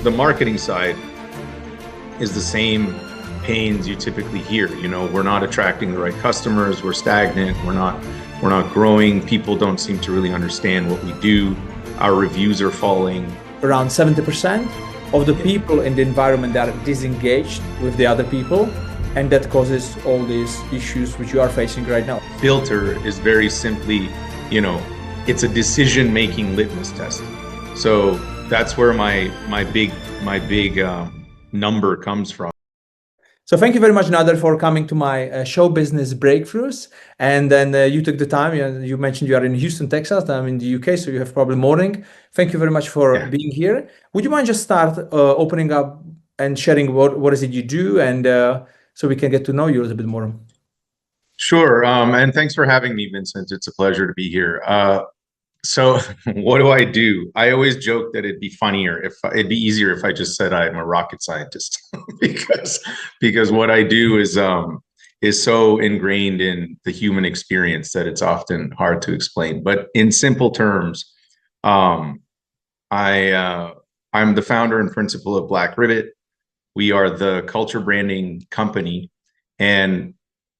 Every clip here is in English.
the marketing side is the same pains you typically hear. You know, we're not attracting the right customers, we're stagnant, we're not growing, people don't seem to really understand what we do, our reviews are falling. Around 70% of the people in the environment that are disengaged with the other people, and that causes all these issues which you are facing right now. Filter is very simply, you know, it's a decision-making litmus test. So that's where my big number comes from. So thank you very much, Nader, for coming to my show business breakthroughs. And then you took the time. You mentioned you are in Houston, Texas. I'm in the UK, so you have probably morning. Thank you very much for being here. Would you mind just start opening up and sharing what is it you do, and so we can get to know you a little bit more? Sure. And thanks for having me, Vincent. It's a pleasure to be here. So what do? I always joke that it'd be easier if I just said I'm a rocket scientist because what I do is so ingrained in the human experience that it's often hard to explain. But in simple terms, I'm the founder and principal of Blackribbit. We are the culture branding company, and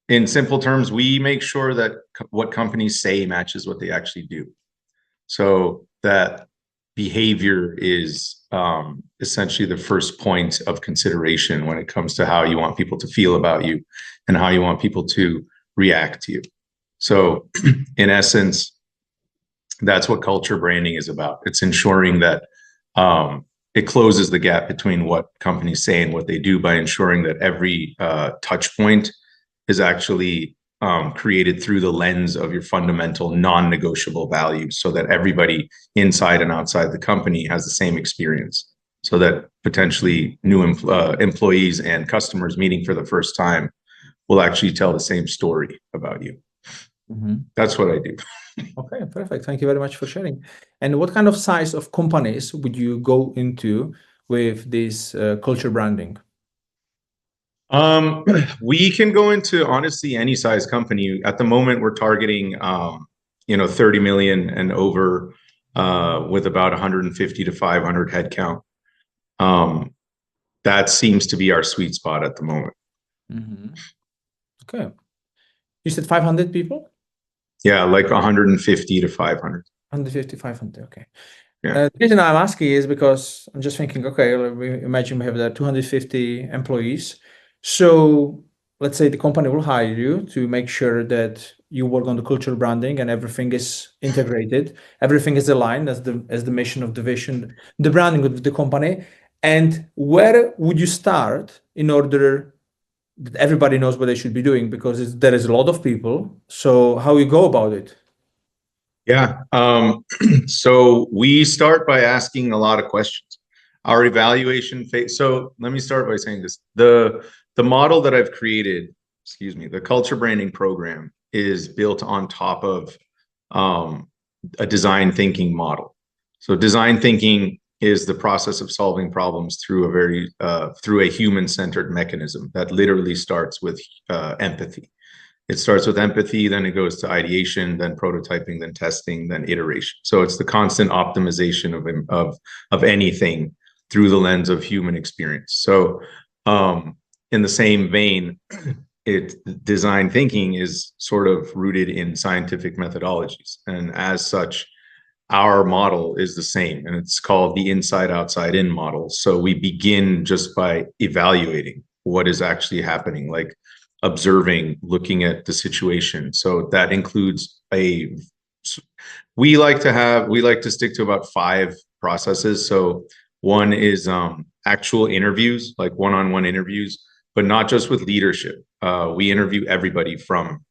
in simple terms, we make sure that what companies say matches what they actually do. So that behavior is essentially the first point of consideration when it comes to how you want people to feel about you and how you want people to react to you. So in essence, that's what culture branding is about. It's ensuring that it closes the gap between what companies say and what they do by ensuring that every touch point is actually created through the lens of your fundamental non-negotiable values, so that everybody inside and outside the company has the same experience, so that potentially new employees and customers meeting for the first time will actually tell the same story about you. Mm-hmm. That's what I do. Okay, perfect. Thank you very much for sharing. And what kind of size of companies would you go into with this culture branding? We can go into honestly any size company. At the moment, we're targeting 30 million and over, with about 150 to 500 headcount. That seems to be our sweet spot at the moment. Mm-hmm. Okay. You said 500 people? Yeah, like 150 to 500. 150, 500, okay. Yeah. The reason I'm asking is because I'm just thinking, okay, imagine we have the 250 employees. So let's say the company will hire you to make sure that you work on the cultural branding and everything is integrated, everything is aligned as the mission of the vision, the branding of the company. And where would you start in order that everybody knows what they should be doing? Because there is a lot of people. So how you go about it? Yeah. So we start by asking a lot of questions. Our evaluation phase. So let me start by saying this. The model that I've created, the culture branding program, is built on top of a design thinking model. So design thinking is the process of solving problems through a human-centered mechanism that literally starts with empathy. It starts with empathy, then it goes to ideation, then prototyping, then testing, then iteration. So it's the constant optimization of anything through the lens of human experience. So in the same vein, design thinking is sort of rooted in scientific methodologies. And as such, our model is the same, and it's called the inside, outside, in model. So we begin just by evaluating what is actually happening, like observing, looking at the situation. So that includes we like to stick to about 5 processes. So one is actual interviews, like one-on-one interviews, but not just with leadership. We interview everybody from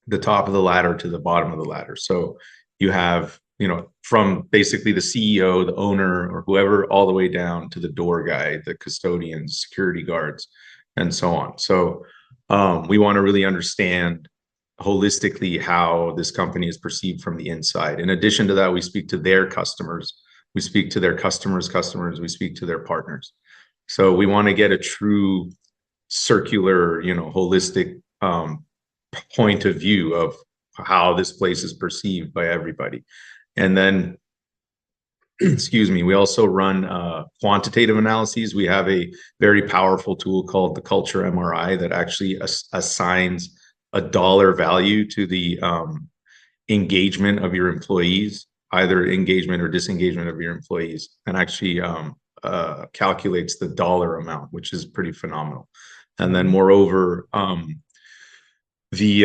the top of the ladder to the bottom of the ladder. So you have, from basically the CEO, the owner, or whoever, all the way down to the door guy, the custodians, security guards, and so on. So we want to really understand holistically how this company is perceived from the inside. In addition to that, we speak to their customers. We speak to their customers' customers. We speak to their partners. So we want to get a true circular, holistic point of view of how this place is perceived by everybody. And then excuse me, we also run quantitative analyses. We have a very powerful tool called the Culture MRI that actually assigns a dollar value to the engagement of your employees, either engagement or disengagement of your employees, and actually calculates the dollar amount, which is pretty phenomenal. And then moreover, we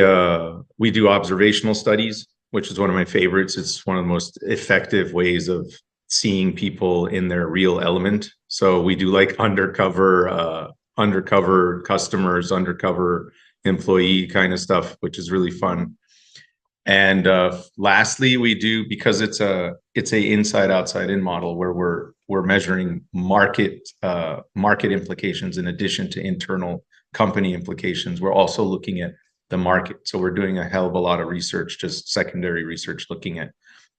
do observational studies, which is one of my favorites. It's one of the most effective ways of seeing people in their real element. So we do like undercover customers, undercover employee kind of stuff, which is really fun. And lastly, we do, because it's a inside outside in model where we're measuring market implications in addition to internal company implications. We're also looking at the market. So we're doing a hell of a lot of research, just secondary research, looking at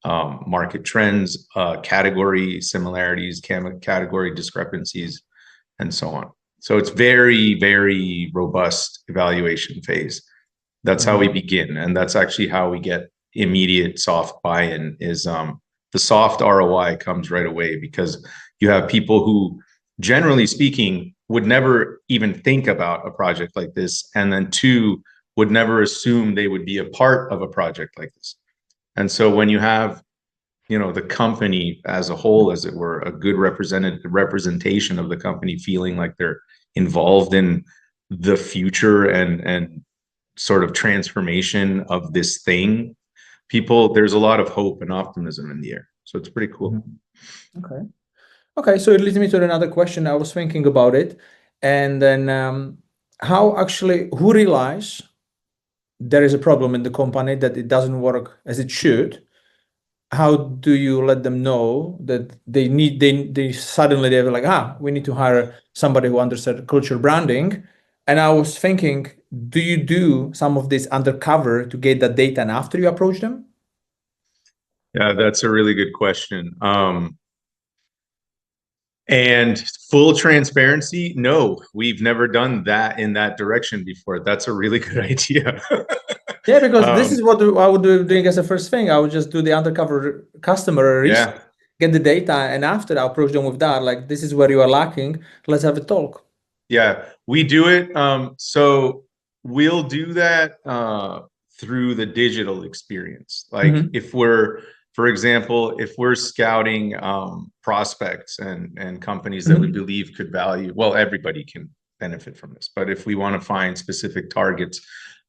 market trends, category similarities, category discrepancies, and so on. So it's very, very robust evaluation phase. That's how we begin. And that's actually how we get immediate soft buy-in is the soft ROI comes right away, because you have people who, generally speaking, would never even think about a project like this. And then two, would never assume they would be a part of a project like this. And so when you have, the company as a whole, as it were, a good representation of the company feeling like they're involved in the future and sort of transformation of this thing, there's a lot of hope and optimism in the air. So it's pretty cool. Okay, so it leads me to another question. I was thinking about it, and then who realize there is a problem in the company, that it doesn't work as it should? How do you let them know that they suddenly they're like, we need to hire somebody who understands culture branding? And I was thinking, do you do some of this undercover to get that data and after you approach them? Yeah, that's a really good question. And full transparency, no, we've never done that in that direction before. That's a really good idea. Yeah, because this is what I would do doing as a first thing. I would just do the undercover customer research, get the data, and after I approach them with that, like, this is where you are lacking. Let's have a talk. Yeah, we do it. So we'll do that through the digital experience. Like if we're, for example, if we're scouting prospects and companies that we believe could value, well, everybody can benefit from this. But if we want to find specific targets,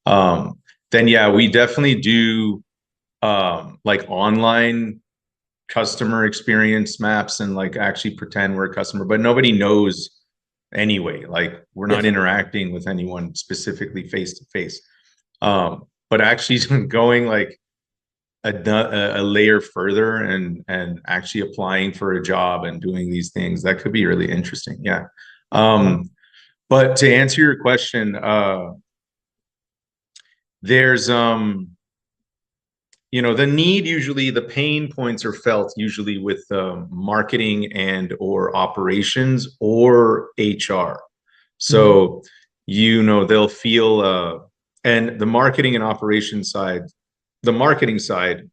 then yeah, we definitely do like online customer experience maps and like actually pretend we're a customer, but nobody knows anyway. Like we're not interacting with anyone specifically face to face. But actually going like a layer further and actually applying for a job and doing these things, that could be really interesting. Yeah. But to answer your question, there's the need, usually the pain points are felt usually with marketing and or operations or HR. So they'll feel and the marketing and operations side, the marketing side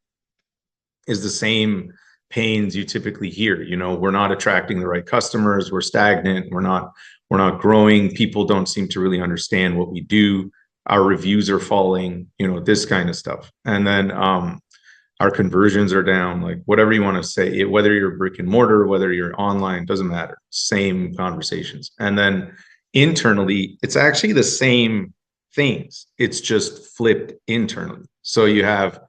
is the same pains you typically hear. We're not attracting the right customers, we're stagnant, we're not growing, people don't seem to really understand what we do, our reviews are falling, this kind of stuff. And then our conversions are down, like whatever you want to say, whether you're brick and mortar, whether you're online, doesn't matter, same conversations. And then internally, it's actually the same things, it's just flipped internally. So you have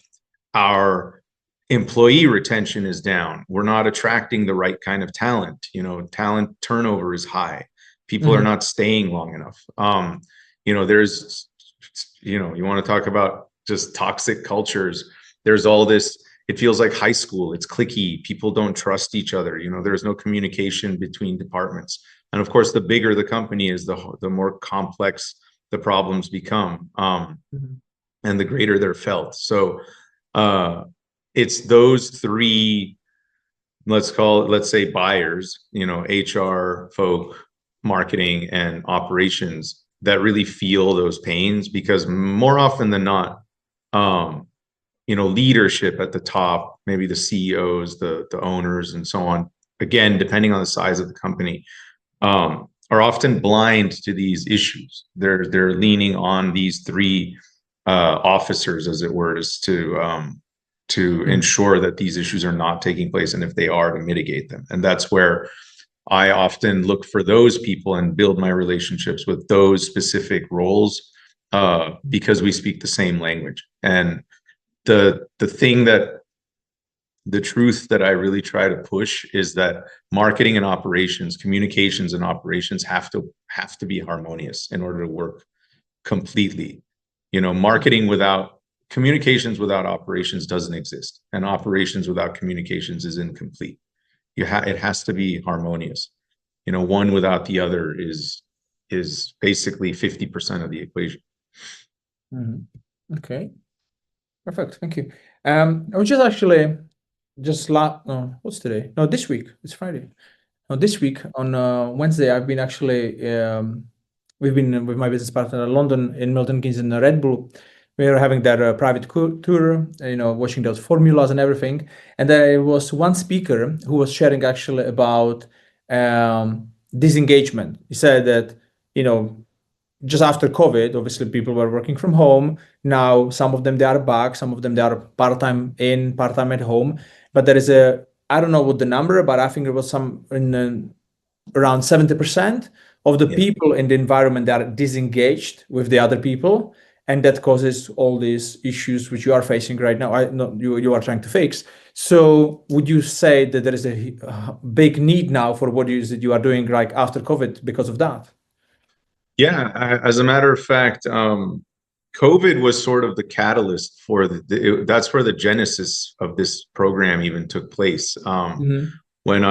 our employee retention is down, we're not attracting the right kind of talent, talent turnover is high, people are not staying long enough. There's you want to talk about just toxic cultures, there's all this, it feels like high school, it's cliquey, people don't trust each other, there's no communication between departments. And of course, the bigger the company is, the more complex the problems become, and the greater they're felt. So it's those three, let's say buyers, HR folk, marketing, and operations, that really feel those pains, because more often than not, leadership at the top maybe the CEOs, the owners, and so on, again, depending on the size of the company, are often blind to these issues. They're leaning on these three officers, as it were, to ensure that these issues are not taking place, and if they are, to mitigate them. And that's where I often look for those people and build my relationships with those specific roles, because we speak the same language. And the truth that I really try to push is that marketing and operations, communications and operations have to be harmonious in order to work completely. Communications without operations doesn't exist, and operations without communications is incomplete. It has to be harmonious. One without the other is basically 50% of the equation. Okay, perfect. Thank you. I was just actually what's today? No, this week. It's Friday. No, this week on Wednesday, I've been actually we've been with my business partner in London, in Milton Keynes, in Red Bull. We are having that private tour, watching those formulas and everything. And there was one speaker who was sharing actually about disengagement. He said that, just after COVID, obviously people were working from home. Now, some of them, they are back. Some of them, they are part-time in, part-time at home. But there is I don't know what the number, but I think it was around 70% of the people in the environment that are disengaged with the other people. And that causes all these issues which you are facing right now. You are trying to fix. So would you say that there is a big need now for what it is that you are doing like after COVID because of that? Yeah, as a matter of fact, COVID was sort of the catalyst for that's where the genesis of this program even took place. When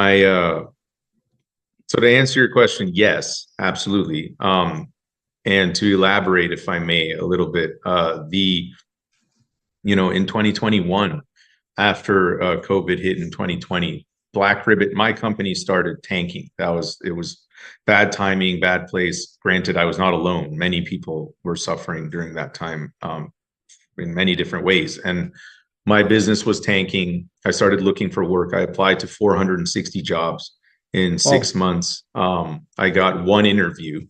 so to answer your question, yes, absolutely. And to elaborate, if I may, a little bit, in 2021, after COVID hit in 2020, Blackribbit, my company, started tanking. It was bad timing, bad place. Granted, I was not alone. Many people were suffering during that time, in many different ways. And my business was tanking. I started looking for work. I applied to 460 jobs in 6 months. I got one interview,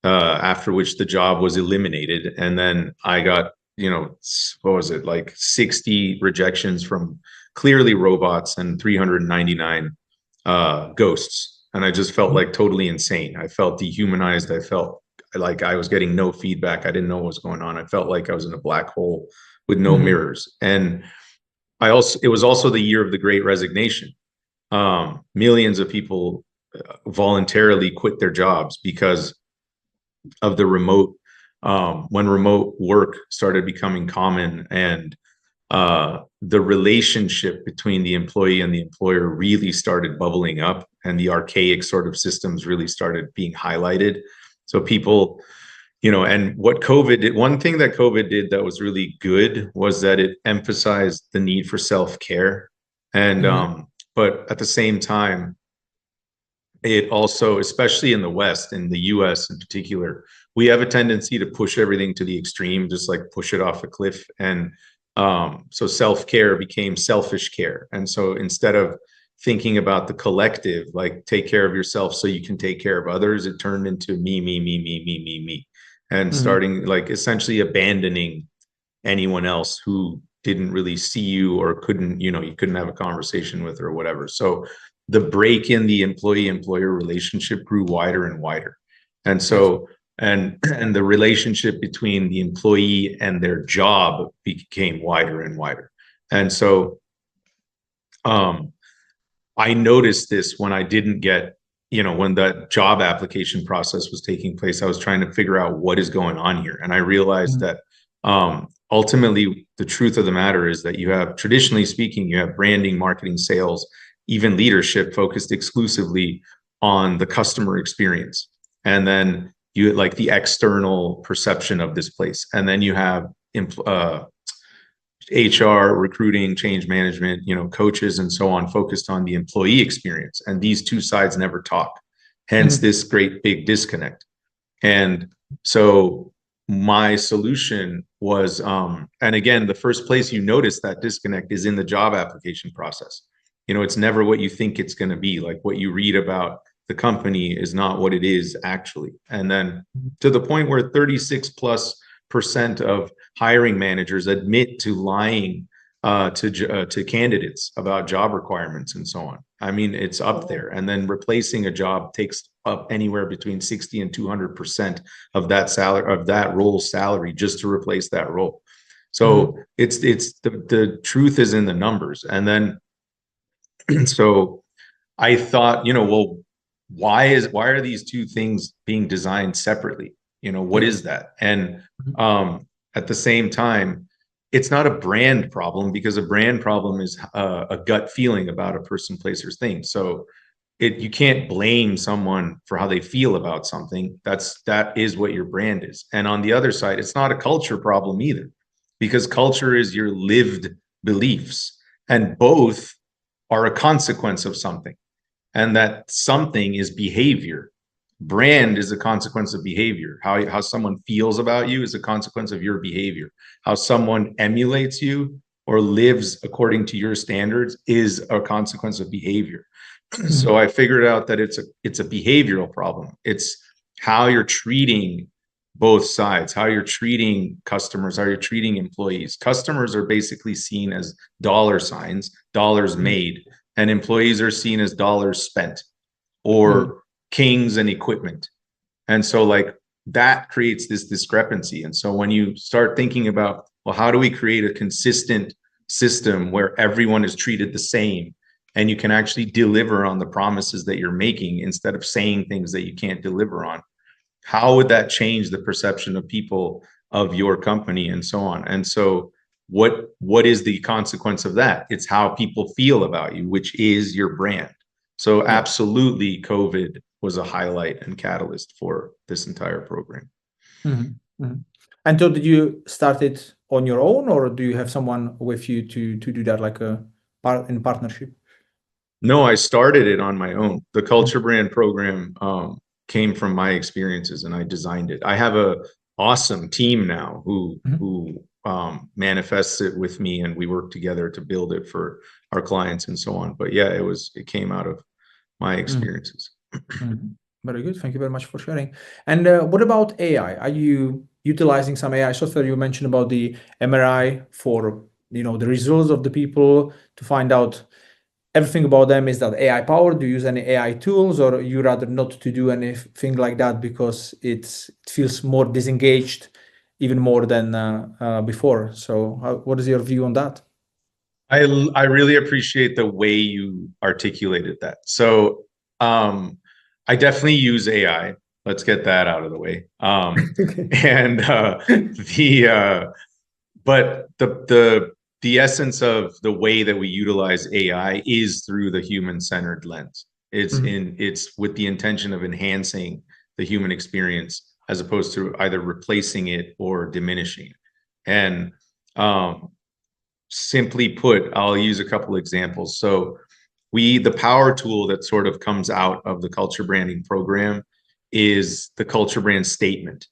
after which the job was eliminated. And then I got, what was it, like 60 rejections from clearly robots and 399 ghosts. And I just felt like totally insane. I felt dehumanized. I felt like I was getting no feedback. I didn't know what was going on. I felt like I was in a black hole with no mirrors. And it was also the year of the Great Resignation. Millions of people voluntarily quit their jobs because of the when remote work started becoming common, and the relationship between the employee and the employer really started bubbling up, and the archaic sort of systems really started being highlighted. So people, and what COVID did, one thing that COVID did that was really good was that it emphasized the need for self-care. And but at the same time, it also, especially in the West, in the US in particular, we have a tendency to push everything to the extreme, just like push it off a cliff. And so self-care became selfish care. And so instead of thinking about the collective, like take care of yourself so you can take care of others, it turned into me. And starting like essentially abandoning anyone else who didn't really see you or couldn't, you couldn't have a conversation with or whatever. So the break in the employee-employer relationship grew wider and wider. And so, and the relationship between the employee and their job became wider and wider. And so I noticed this when I didn't get, when the job application process was taking place. I was trying to figure out what is going on here. And I realized that ultimately the truth of the matter is that you have, traditionally speaking, you have branding, marketing, sales, even leadership focused exclusively on the customer experience. And then you like the external perception of this place. And then you have HR, recruiting, change management, coaches and so on, focused on the employee experience. And these two sides never talk. Hence this great big disconnect. And so my solution was, and again, the first place you notice that disconnect is in the job application process. You know, it's never what you think it's going to be. Like what you read about the company is not what it is actually. And then to the point where 36+% of hiring managers admit to lying to candidates about job requirements and so on. I mean, it's up there. And then replacing a job takes up anywhere between 60 and 200% of that salary, of that role's salary, just to replace that role. So it's the truth is in the numbers. And then so I thought, you know, well, why are these two things being designed separately? You know, what is that? And at the same time, it's not a brand problem, because a brand problem is a gut feeling about a person, place, or thing. So you can't blame someone for how they feel about something. That is what your brand is. And on the other side, it's not a culture problem either, because culture is your lived beliefs, and both are a consequence of something. And that something is behavior. Brand is a consequence of behavior. How someone feels about you is a consequence of your behavior. How someone emulates you or lives according to your standards is a consequence of behavior. So I figured out that it's a behavioral problem. It's how you're treating both sides, how you're treating customers, how you're treating employees. Customers are basically seen as dollar signs, dollars made, and employees are seen as dollars spent, or kings and equipment. And so like that creates this discrepancy. And so when you start thinking about, well, how do we create a consistent system where everyone is treated the same, and you can actually deliver on the promises that you're making instead of saying things that you can't deliver on, how would that change the perception of people of your company and so on? And so what is the consequence of that? It's how people feel about you, which is your brand. So absolutely, COVID was a highlight and catalyst for this entire program. And so did you start it on your own, or do you have someone with you to do that, like in partnership? No, I started it on my own. The Culture Brand program came from my experiences, and I designed it. I have a awesome team now who manifests it with me, and we work together to build it for our clients and so on. But yeah, it came out of my experiences. Very good. Thank you very much for sharing. And what about AI? Are you utilizing some AI software? You mentioned about the MRI for, you know, the results of the people, to find out everything about them. Is that AI powered? Do you use any AI tools, or you rather not to do anything like that because it feels more disengaged, even more than before? So what is your view on that? I really appreciate the way you articulated that. So I definitely use AI. Let's get that out of the way. And but the essence of the way that we utilize AI is through the human-centered lens. It's with the intention of enhancing the human experience, as opposed to either replacing it or diminishing it. And simply put, I'll use a couple examples. So the power tool that sort of comes out of the culture branding program is the culture brand statement.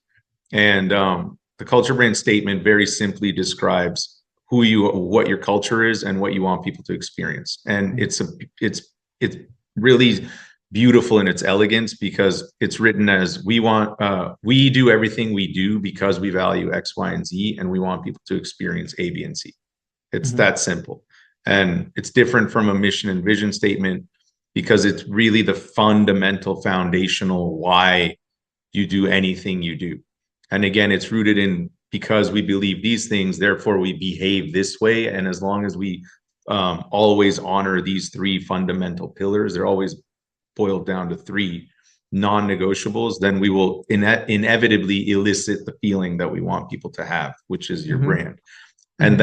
And the culture brand statement very simply describes what your culture is and what you want people to experience. And it's really beautiful in its elegance, because it's written as we do everything we do because we value X, Y, and Z, and we want people to experience A, B, and C. It's that simple. And it's different from a mission and vision statement, because it's really the fundamental foundational why you do anything you do. And again, it's rooted in, because we believe these things, therefore we behave this way. And as long as we always honor these three fundamental pillars, they're always boiled down to three non-negotiables, then we will inevitably elicit the feeling that we want people to have, which is your brand. And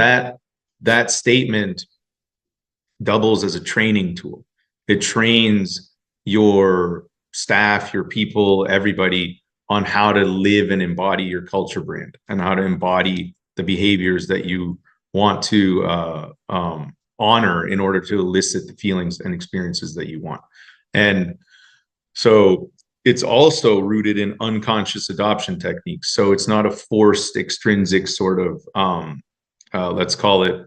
that statement doubles as a training tool. It trains your staff, your people, everybody on how to live and embody your culture brand, and how to embody the behaviors that you want to honor in order to elicit the feelings and experiences that you want. And so it's also rooted in unconscious adoption techniques. So it's not a forced extrinsic sort of, let's call it,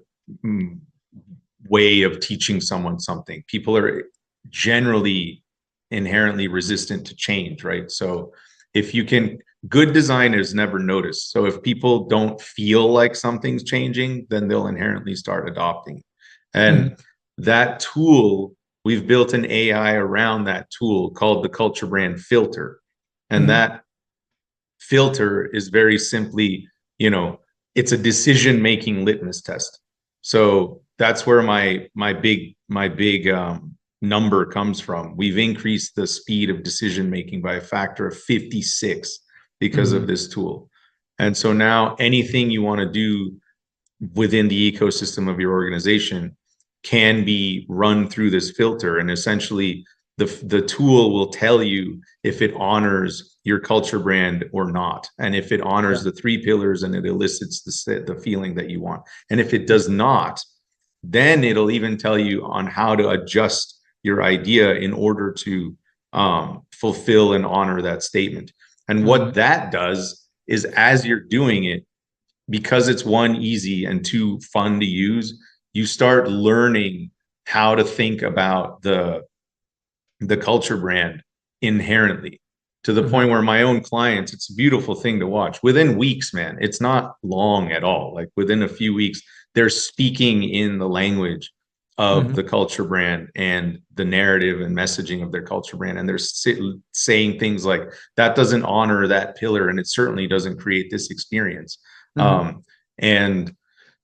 way of teaching someone something. People are generally inherently resistant to change, right? So if you can, good designers never notice. So if people don't feel like something's changing, then they'll inherently start adopting. And that tool, we've built an AI around that tool called the culture brand filter. And that filter is very simply, it's a decision-making litmus test. So that's where my big number comes from. We've increased the speed of decision-making by a factor of 56 because of this tool. And so now anything you want to do within the ecosystem of your organization can be run through this filter, and essentially the tool will tell you if it honors your culture brand or not, and if it honors the 3 pillars and it elicits the feeling that you want. And if it does not, then it'll even tell you on how to adjust your idea in order to fulfill and honor that statement. And what that does is, as you're doing it, because it's 1, easy, and 2, fun to use, you start learning how to think about the culture brand inherently, to the point where my own clients, it's a beautiful thing to watch. Within weeks, man, it's not long at all. Like within a few weeks, they're speaking in the language of the culture brand and the narrative and messaging of their culture brand. And they're saying things like, that doesn't honor that pillar, and it certainly doesn't create this experience. And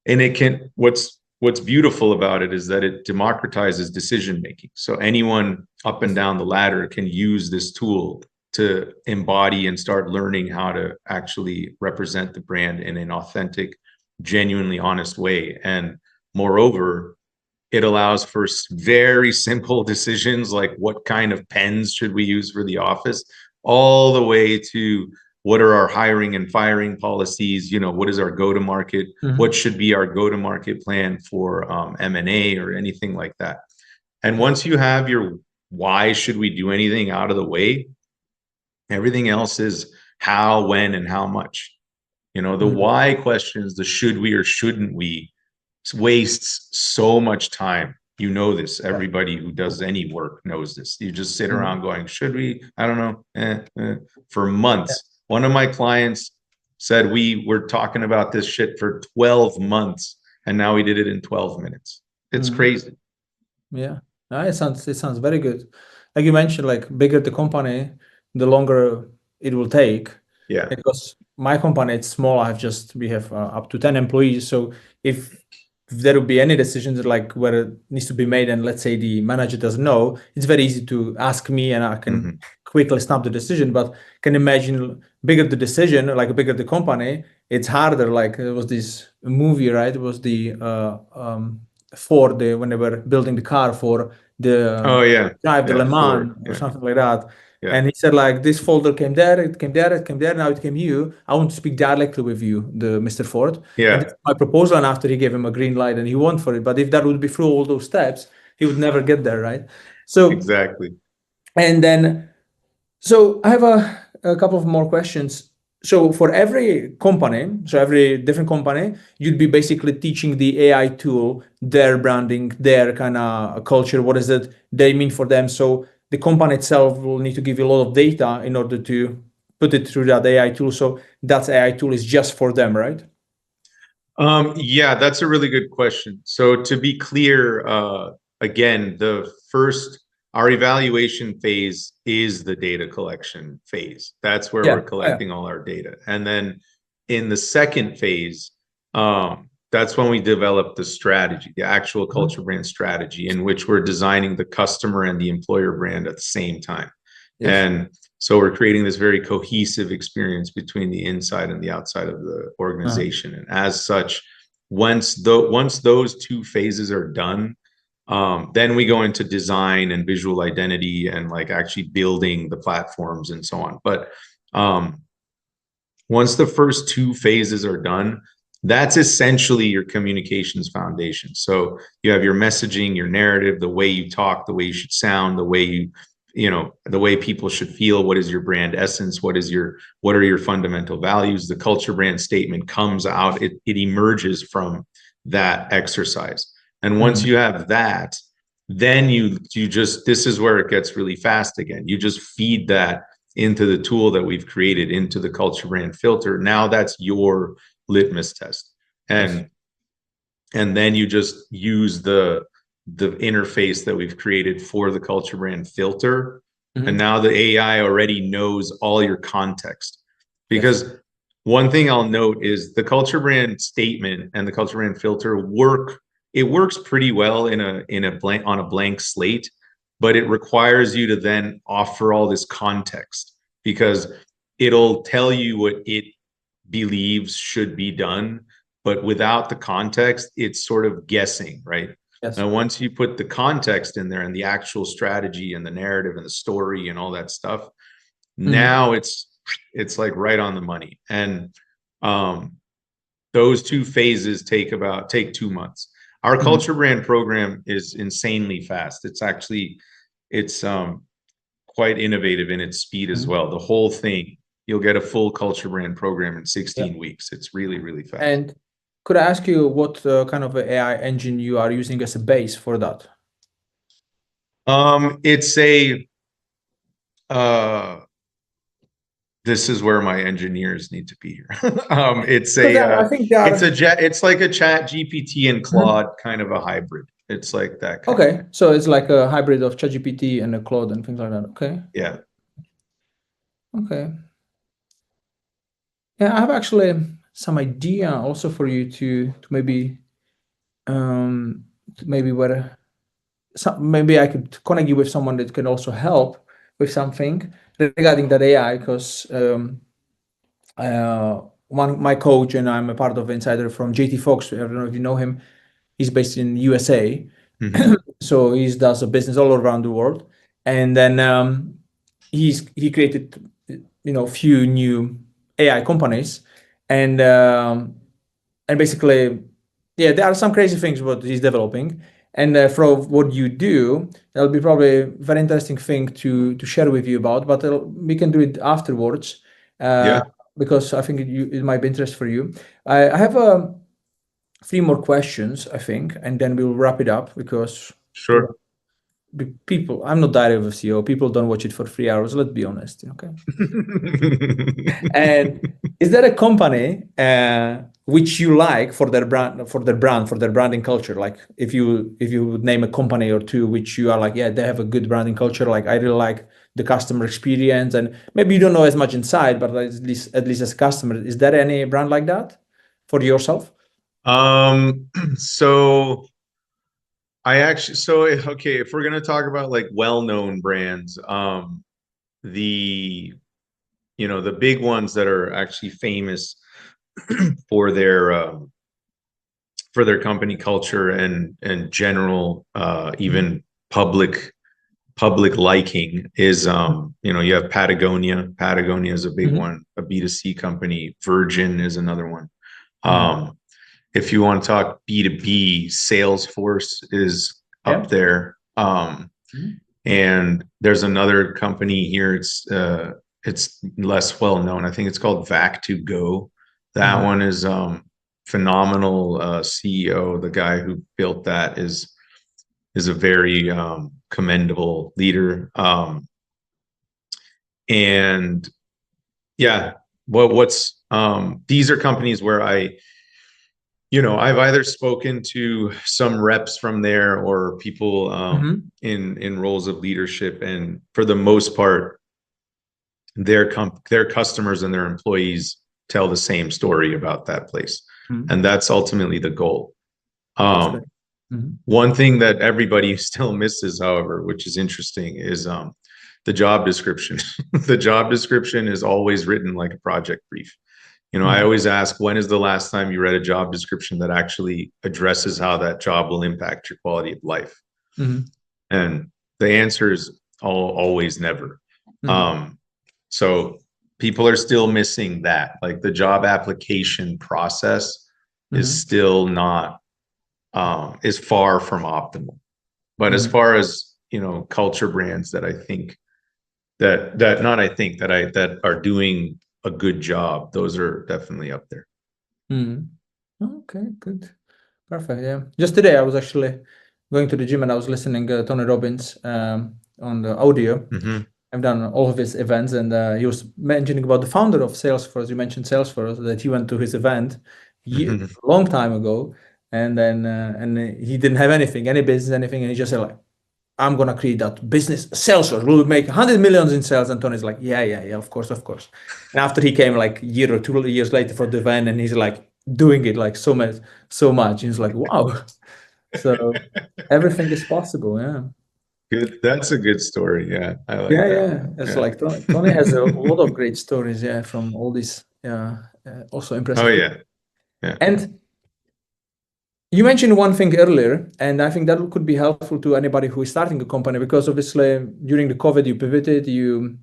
it can, what's beautiful about it is that it democratizes decision making. So anyone up and down the ladder can use this tool to embody and start learning how to actually represent the brand in an authentic, genuinely honest way. And moreover, it allows for very simple decisions like what kind of pens should we use for the office, all the way to what are our hiring and firing policies, what is our go-to-market, what should be our go-to-market plan for M&A or anything like that. And once you have your why should we do anything out of the way, everything else is how, when, and how much. The why questions, the should we or shouldn't we, wastes so much time. This, everybody who does any work knows this. You just sit around going, should we? I don't know, for months. One of my clients said we were talking about this shit for 12 months, and now we did it in 12 minutes. It's crazy. Yeah, it sounds very good. Like you mentioned, like bigger the company, the longer it will take. Yeah. Because my company, it's small. We have up to 10 employees. So if there will be any decisions like where it needs to be made, and let's say the manager doesn't know, it's very easy to ask me and I can quickly snap the decision. But can imagine bigger the decision, like bigger the company, it's harder. Like there was this movie, right? It was the Ford, when they were building the car for the drive the Le Mans or something like that. And he said, like, this folder came there, it came there, it came there, now it came you. I want to speak directly with you, the Mr. Ford. And this is my proposal. And after he gave him a green light and he won for it. But if that would be through all those steps, he would never get there, right? So exactly. And then, so I have a couple of more questions. So for every company, so every different company, you'd be basically teaching the AI tool their branding, their kind of culture. What is it they mean for them? So the company itself will need to give you a lot of data in order to put it through that AI tool. So that AI tool is just for them, right? Yeah, that's a really good question. So to be clear, again, our evaluation phase is the data collection phase. That's where we're collecting all our data. And then in the second phase, that's when we develop the strategy, the actual culture brand strategy, in which we're designing the customer and the employer brand at the same time. And so we're creating this very cohesive experience between the inside and the outside of the organization. And as such, once those 2 phases are done, then we go into design and visual identity and like actually building the platforms and so on. But once the first 2 phases are done, that's essentially your communications foundation. So you have your messaging, your narrative, the way you talk, the way you should sound, the way you the way people should feel. What is your brand essence? What are your fundamental values? The culture brand statement comes out, it emerges from that exercise. And once you have that, then you just, this is where it gets really fast again. You just feed that into the tool that we've created, into the culture brand filter. Now that's your litmus test. And then you just use the interface that we've created for the culture brand filter. And now the AI already knows all your context. Because one thing I'll note is the culture brand statement and the culture brand filter works pretty well on a blank slate, but it requires you to then offer all this context, because it'll tell you what it believes should be done, but without the context, it's sort of guessing, right? Now, once you put the context in there and the actual strategy and the narrative and the story and all that stuff, now it's like right on the money. And those two phases take 2 months. Our culture brand program is insanely fast. It's quite innovative in its speed as well. The whole thing, you'll get a full culture brand program in 16 weeks. It's really, really fast. And could I ask you what kind of AI engine you are using as a base for that? It's this is where my engineers need to be here. It's like a Chat GPT and Claude kind of a hybrid. It's like that kind of. So it's like a hybrid of ChatGPT and a Claude and things like that. Okay. Yeah. Okay. Yeah, I have actually some idea also for you to maybe maybe I could connect you with someone that can also help with something regarding that AI, because my coach and I'm a part of Insider from JT Fox. I don't know if you know him. He's based in USA. So he does a business all around the world. And then he created, a few new AI companies. And basically, there are some crazy things what he's developing. And from what you do, that'll be probably a very interesting thing to share with you about, but we can do it afterwards. Because I think it might be interest for you. I have 3 more questions, I think, and then we'll wrap it up, because people, I'm not Diary of a CEO. People don't watch it for 3 hours. Let's be honest. Okay. And is there a company which you like for their branding culture? Like if you would name a company or two which you are like, yeah, they have a good branding culture. Like I really like the customer experience, and maybe you don't know as much inside, but at least as a customer, is there any brand like that for yourself? So if we're gonna talk about like well-known brands, the big ones that are actually famous for their company culture and general even public liking is you have Patagonia. Patagonia is a big one, a B2C company. Virgin is another one. If you want to talk B2B, Salesforce is up there. And there's another company here. It's less well known. I think it's called Vac2Go. That one is phenomenal. CEO, the guy who built that is a very commendable leader. And yeah, these are companies where I've either spoken to some reps from there or people in roles of leadership, and for the most part, their customers and their employees tell the same story about that place, and that's ultimately the goal. One thing that everybody still misses, however, which is interesting, is the job description. The job description is always written like a project brief. I always ask, when is the last time you read a job description that actually addresses how that job will impact your quality of life? And the answer is always never. So people are still missing that. Like the job application process is still not, is far from optimal. But as far as, culture brands that I think that are doing a good job. Those are definitely up there. Okay, good. Perfect. Yeah. Just today I was actually going to the gym and I was listening Tony Robbins on the audio. Mm-hmm. I've done all of his events, and he was mentioning about the founder of Salesforce. You mentioned Salesforce, that he went to his event a long time ago, and then he didn't have anything, any business, anything, and he just said like, "I'm gonna create that business, Salesforce. We'll make 100 millions in sales." And Tony's like, "Yeah, of course, of course." And after he came like a year or 2 years later for the event, and he's like doing it like so much. He's like, "Wow!" So everything is possible. Yeah. Good. That's a good story. Yeah, I like that. Yeah. It's like Tony has a lot of great stories, yeah, from all these, also impressive Oh people. yeah. And you mentioned one thing earlier, and I think that could be helpful to anybody who is starting a company, because obviously during the COVID, you pivoted, you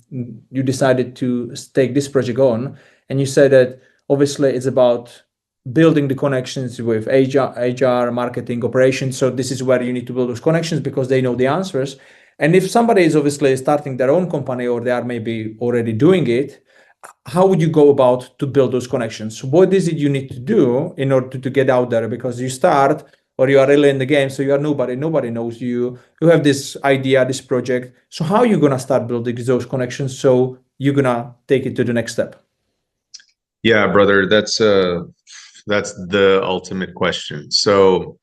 decided to take this project on, and you said that obviously it's about building the connections with HR, marketing, operations. So this is where you need to build those connections because they know the answers. And if somebody is obviously starting their own company, or they are maybe already doing it, how would you go about to build those connections? What is it you need to do in order to get out there? Because you start, or you are really in the game, so you are nobody knows you. You have this idea, this project. So how are you gonna start building those connections so you're gonna take it to the next step? Yeah, brother, that's the ultimate question. So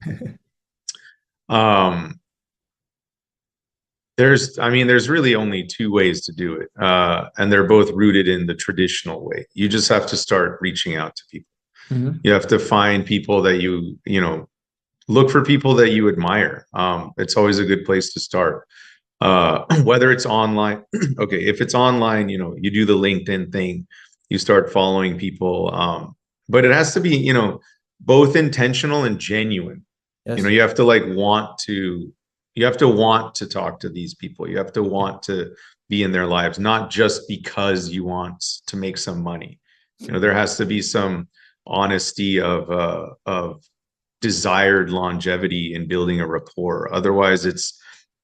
there's really only two ways to do it. And they're both rooted in the traditional way. You just have to start reaching out to people. You have to find people that you look for people that you admire. It's always a good place to start. Whether it's online, okay, if it's online, you do the LinkedIn thing, you start following people. But it has to be, both intentional and genuine. Yes. You have to want to talk to these people. You have to want to be in their lives, not just because you want to make some money. There has to be some honesty of desired longevity in building a rapport. Otherwise,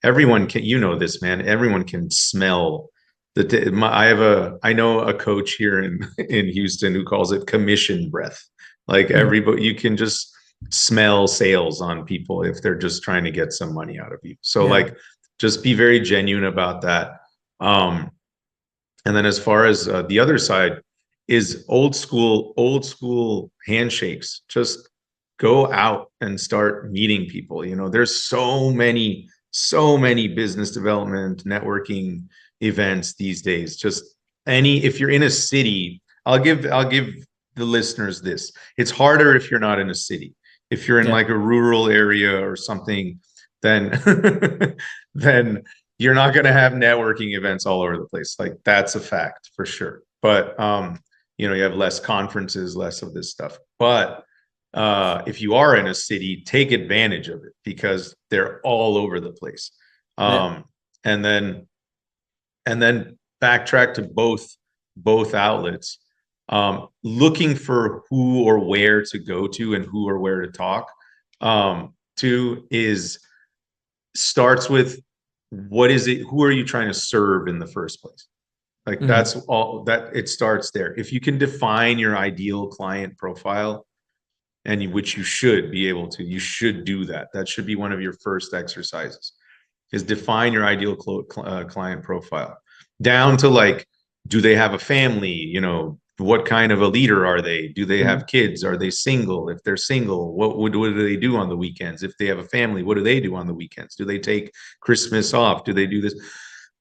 everyone can, this, man, everyone can smell that. I know a coach here in Houston who calls it commission breath. Like everybody, you can just smell sales on people if they're just trying to get some money out of you. So just be very genuine about that. And then as far as the other side is old school handshakes. Just go out and start meeting people. There's so many business development, networking events these days. If you're in a city, I'll give the listeners this. It's harder if you're not in a city. If you're in like a rural area or something, then then you're not going to have networking events all over the place. Like that's a fact for sure. But you have less conferences, less of this stuff. But if you are in a city, take advantage of it because they're all over the place. And then backtrack to both outlets, looking for who or where to go to and who or where to talk to starts with what is it? Who are you trying to serve in the first place? Like that's all that it starts there. If you can define your ideal client profile, and which you should be able to, you should do that. That should be one of your first exercises, is define your ideal client profile down to like, do they have a family? What kind of a leader are they? Do they have kids? Are they single? If they're single, what do they do on the weekends? If they have a family, what do they do on the weekends? Do they take Christmas off? Do they do this?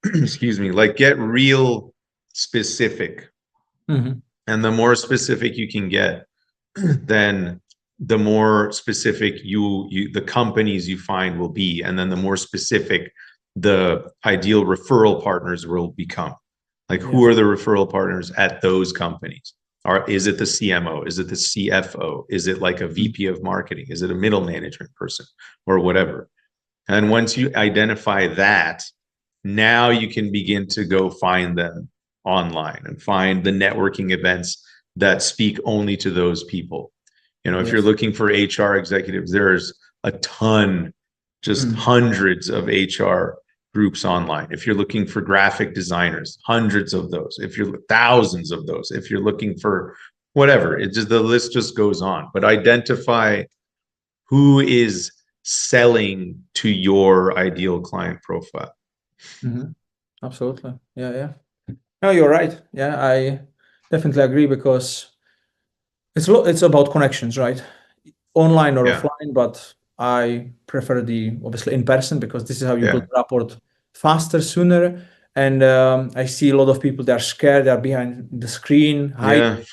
Excuse me, like get real specific. And the more specific you can get, then the more specific the companies you find will be, and then the more specific the ideal referral partners will become. Like who are the referral partners at those companies? Is it the CMO? Is it the CFO? Is it like a VP of marketing? Is it a middle management person or whatever? And once you identify that, now you can begin to go find them online and find the networking events that speak only to those people. If you're looking for HR executives, there's a ton, just hundreds of HR groups online. If you're looking for graphic designers, hundreds of those. If you're thousands of those. If you're looking for whatever, it just, the list just goes on. But identify who is selling to your ideal client profile. Absolutely. Yeah. No, you're right. Yeah, I definitely agree, because it's about connections, right? Online or offline, but I prefer the obviously in person, because this is how you build rapport faster, sooner. And I see a lot of people, they're scared, they're behind the screen, hiding,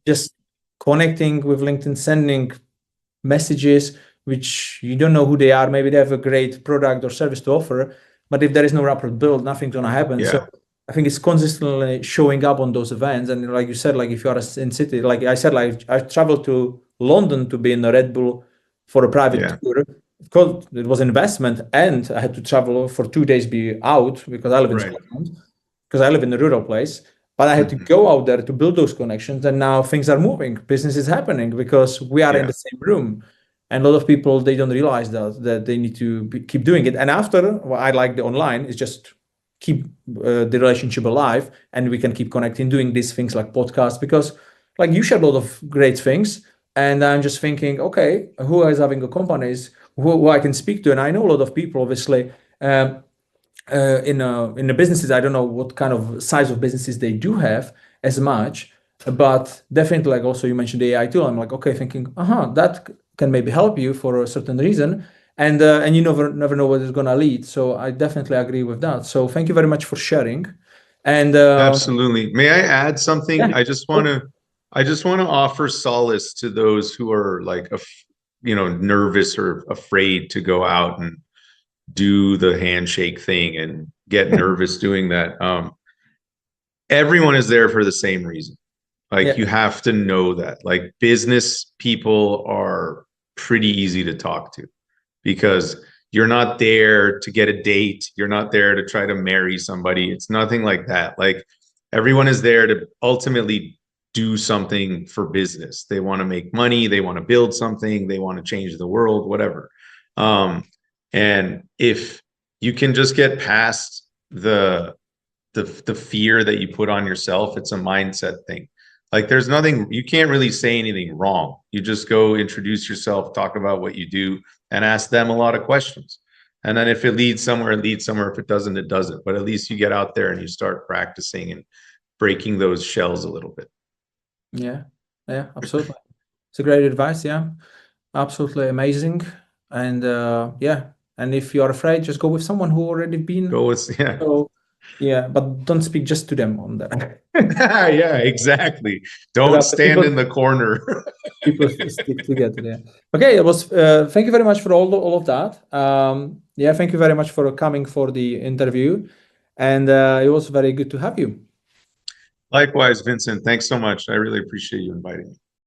just connecting with LinkedIn, sending messages which you don't know who they are. Maybe they have a great product or service to offer, but if there is no rapport built, nothing's gonna happen. So I think it's consistently showing up on those events. And like you said, like if you are in city, like I said, like I traveled to London to be in a Red Bull for a private tour. Of course, it was an investment, and I had to travel for 2 days, be out, because I live in Scotland, because I live in a rural place. But I had to go out there to build those connections, and now things are moving. Business is happening because we are in the same room. And a lot of people, they don't realize that they need to keep doing it. And after, what I like the online is just keep the relationship alive, and we can keep connecting, doing these things like podcasts, because like you share a lot of great things. And I'm just thinking, okay, who is having a companies who I can speak to? And I know a lot of people, obviously, in the businesses. I don't know what kind of size of businesses they do have as much, but definitely, like also you mentioned the AI tool. I'm like, okay, thinking, that can maybe help you for a certain reason, and you never know what it's gonna lead. So I definitely agree with that. So thank you very much for sharing. And absolutely. May I add something? I just want to offer solace to those who are like, nervous or afraid to go out and do the handshake thing and get nervous doing that. Everyone is there for the same reason. Like you have to know that, like, business people are pretty easy to talk to, because you're not there to get a date. You're not there to try to marry somebody. It's nothing like that. Like, everyone is there to ultimately do something for business. They want to make money. They want to build something. They want to change the world, whatever. And if you can just get past the fear that you put on yourself, it's a mindset thing. Like, there's nothing, you can't really say anything wrong. You just go introduce yourself, talk about what you do, and ask them a lot of questions. And then if it leads somewhere, it leads somewhere. If it doesn't, it doesn't. But at least you get out there and you start practicing and breaking those shells a little bit. Yeah, absolutely. It's a great advice. Yeah, absolutely amazing. And and if you are afraid, just go with someone who already been. Go with, So, but don't speak just to them on that. Yeah, exactly. Don't stand in the corner. People stick together. Yeah. Okay. It was. Thank you very much for all of that. Thank you very much for coming for the interview, and it was very good to have you. Likewise, Vincent. Thanks so much. I really appreciate you inviting me.